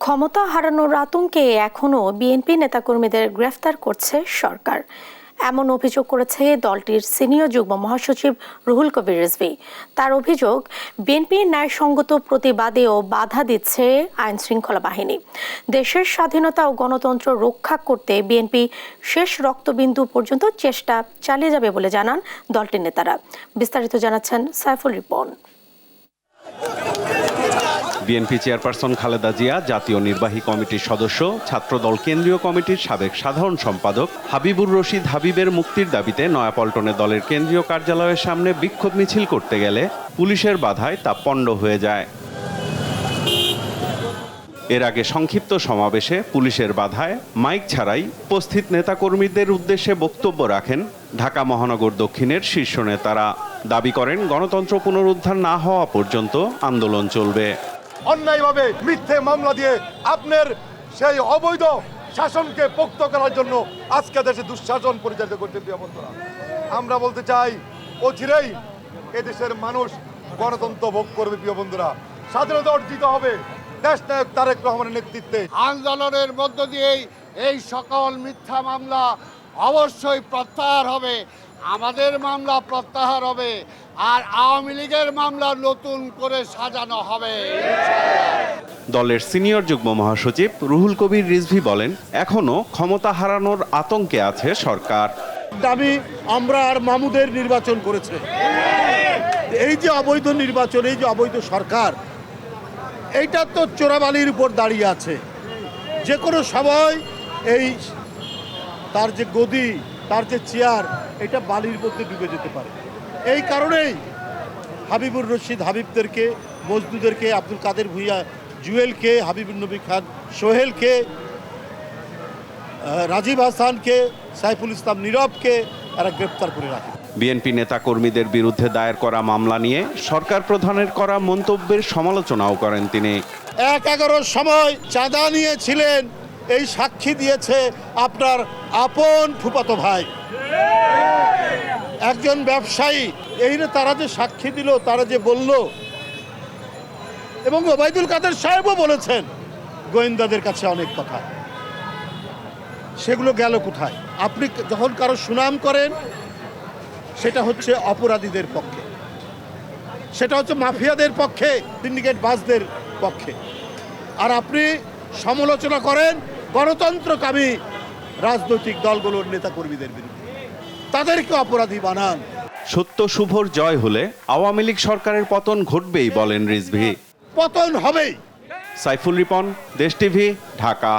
ক্ষমতা হারানোর আতঙ্কে এখনও বিএনপি নেতাকর্মীদের গ্রেফতার করছে সরকার, এমন অভিযোগ করেছে দলটির সিনিয়র যুগ্ম মহাসচিব রুহুল কবির রিজভী। তার অভিযোগ, বিএনপির ন্যায়সঙ্গত প্রতিবাদেও বাধা দিচ্ছে আইন শৃঙ্খলা বাহিনী। দেশের স্বাধীনতা ও গণতন্ত্র রক্ষা করতে বিএনপি শেষ রক্তবিন্দু পর্যন্ত চেষ্টা চালিয়ে যাবে বলে জানান দলটির নেতারা। বিস্তারিত জানাচ্ছেন সাইফুল রিপন। বিএনপি চেয়ারপারসন খালেদা জিয়া, জাতীয় নির্বাহী কমিটির সদস্য, ছাত্রদল কেন্দ্রীয় কমিটির সাবেক সাধারণ সম্পাদক হাবিবুর রশিদ হাবিবের মুক্তির দাবিতে নয়াপল্টনে দলের কেন্দ্রীয় কার্যালয়ের সামনে বিক্ষোভ মিছিল করতে গেলে পুলিশের বাধায় তা পণ্ড হয়ে যায়। এর আগে সংক্ষিপ্ত সমাবেশে পুলিশের বাধায় মাইক ছাড়াই উপস্থিত নেতাকর্মীদের উদ্দেশ্যে বক্তব্য রাখেন ঢাকা মহানগর দক্ষিণের শীর্ষ নেতারা। দাবি করেন, গণতন্ত্র পুনরুদ্ধার না হওয়া পর্যন্ত আন্দোলন চলবে। অন্যায়ভাবে মিথ্যে মামলা দিয়ে আপনার সেই অবৈধ শাসনকে পোক্ত করার জন্য আজকে দেশে দুঃশাসন পরিচালিত করতে প্রিয় বন্ধুরা, আমরা বলতে চাই অচিরেই এদেশের মানুষ গণতন্ত্র ভোগ করবে। প্রিয় বন্ধুরা, স্বাধীনতা অর্জিত হবে দেশ নায়ক তারেক রহমানের নেতৃত্বে। আন্দোলনের মধ্য দিয়েই এই সকল মিথ্যা মামলা অবশ্যই প্রত্যাহার হবে, আমাদের মামলা প্রত্যাহার হবে, আর আওয়ামী লীগের মামলা নতুন করে সাজানো হবে। দলের সিনিয়র যুগ্ম মহাসচিব রুহুল কবির রিজভী বলেন, এখনো ক্ষমতা হারানোর আতঙ্কে আছে সরকার। দাবি আমরা আর মামুদের নির্বাচন করেছে, এই যে অবৈধ নির্বাচন, এই যে অবৈধ সরকার, এইটা তো চোরাবালির উপর দাঁড়িয়ে আছে। যে কোনো সময় এই তার যে গদি, তার যে চেয়ার, এটা বালির মধ্যে ডুবে যেতে পারে। এই কারণেই হাবিবুর রশিদ হাবিবদেরকে, মজদুদেরকে, আব্দুল কাদের ভুইয়া জুয়েলকে, হাবিবুর নবী খান সোহেলকে, রাজীব হাসানকে, সাইফুল ইসলাম নীরবকে এরা গ্রেপ্তার করে রাখে। বিএনপি নেতা কর্মীদের বিরুদ্ধে দায়ের করা মামলা নিয়ে সরকার প্রধানের করা মন্তব্যের সমালোচনাও করেন তিনি। ১-১১ সময় চাঁদা নিয়েছিলেন, এই সাক্ষী দিয়েছে আপনার আপন ফুফাতো ভাই, একজন ব্যবসায়ী। এই যে তারা যে সাক্ষী দিল, তারা যে বলল, এবং ওবায়দুল কাদের সাহেবও বলেছেন গোয়েন্দাদের কাছে অনেক কথা, সেগুলো গেল কোথায়? আপনি যখন কারো সুনাম করেন, সেটা হচ্ছে অপরাধীদের পক্ষে, সেটা হচ্ছে মাফিয়াদের পক্ষে, সিন্ডিকেট বাসদের পক্ষে, আর আপনি সমালোচনা করেন গণতন্ত্রকামী রাজনৈতিক দলগুলোর নেতাকর্মীদের বিরুদ্ধে, তাদেরকে অপরাধী বানান। সত্য শুভর জয় হলে আওয়ামী লীগ সরকারের পতন ঘটবেই বলেন রিজভী। পতন হবেই। সাইফুল রিপন, দেশ টিভি, ঢাকা।